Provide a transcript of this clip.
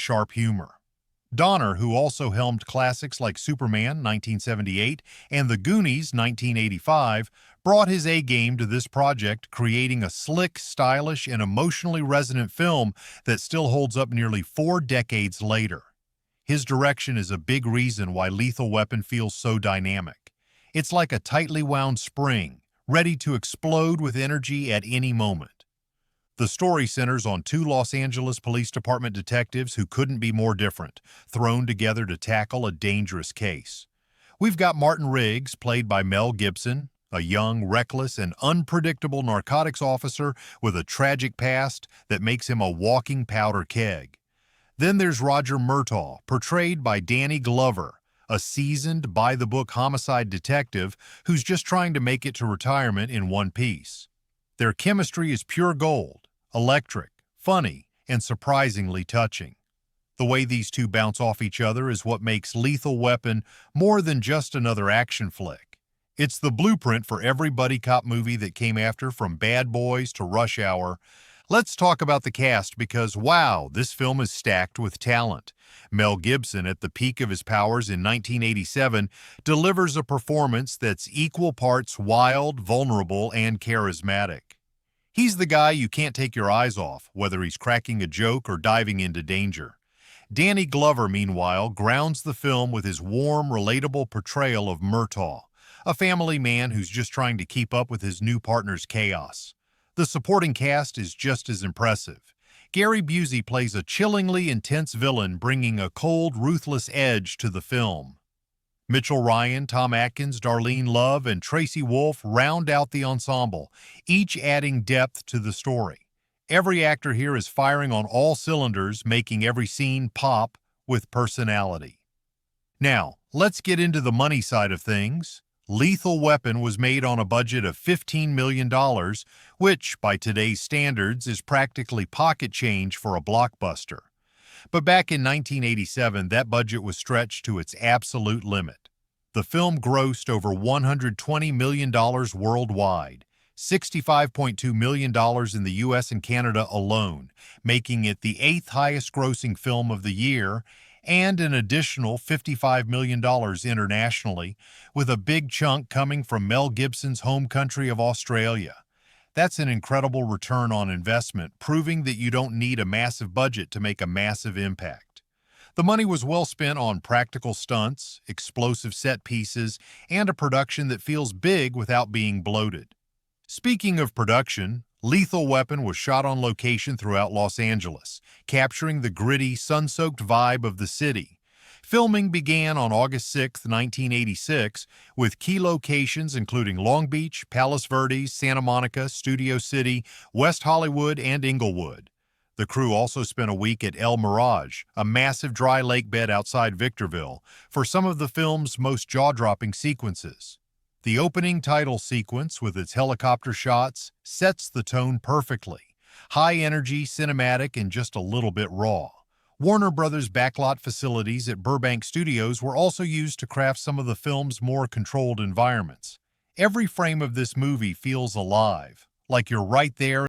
sharp humor. Donner, who also helmed classics like Superman 1978 and The Goonies 1985, brought his A-game to this project, creating a slick, stylish, and emotionally resonant film that still holds up nearly 4 decades later. His direction is a big reason why Lethal Weapon feels so dynamic. It's like a tightly wound spring, ready to explode with energy at any moment. The story centers on 2 Los Angeles Police Department detectives who couldn't be more different, thrown together to tackle a dangerous case. We've got Martin Riggs, played by Mel Gibson, a young, reckless, and unpredictable narcotics officer with a tragic past that makes him a walking powder keg. Then there's Roger Murtaugh, portrayed by Danny Glover, a seasoned, by-the-book homicide detective who's just trying to make it to retirement in one piece. Their chemistry is pure gold, electric, funny, and surprisingly touching. The way these two bounce off each other is what makes Lethal Weapon more than just another action flick. It's the blueprint for every buddy cop movie that came after, from Bad Boys to Rush Hour. Let's talk about the cast because, wow, this film is stacked with talent. Mel Gibson, at the peak of his powers in 1987, delivers a performance that's equal parts wild, vulnerable, and charismatic. He's the guy you can't take your eyes off, whether he's cracking a joke or diving into danger. Danny Glover, meanwhile, grounds the film with his warm, relatable portrayal of Murtaugh, a family man who's just trying to keep up with his new partner's chaos. The supporting cast is just as impressive. Gary Busey plays a chillingly intense villain, bringing a cold, ruthless edge to the film. Mitchell Ryan, Tom Atkins, Darlene Love, and Tracy Wolff round out the ensemble, each adding depth to the story. Every actor here is firing on all cylinders, making every scene pop with personality. Now, let's get into the money side of things. Lethal Weapon was made on a budget of $15 million, which, by today's standards, is practically pocket change for a blockbuster. But back in 1987, that budget was stretched to its absolute limit. The film grossed over $120 million worldwide, $65.2 million in the US and Canada alone, making it the 8th highest grossing film of the year, and an additional $55 million internationally, with a big chunk coming from Mel Gibson's home country of Australia. That's an incredible return on investment, proving that you don't need a massive budget to make a massive impact. The money was well spent on practical stunts, explosive set pieces, and a production that feels big without being bloated. Speaking of production, Lethal Weapon was shot on location throughout Los Angeles, capturing the gritty, sun-soaked vibe of the city. Filming began on August 6, 1986, with key locations including Long Beach, Palos Verdes, Santa Monica, Studio City, West Hollywood, and Inglewood. The crew also spent a week at El Mirage, a massive dry lake bed outside Victorville, for some of the film's most jaw-dropping sequences. The opening title sequence, with its helicopter shots, sets the tone perfectly. High energy, cinematic, and just a little bit raw. Warner Brothers' backlot facilities at Burbank Studios were also used to craft some of the film's more controlled environments. Every frame of this movie feels alive, like you're right there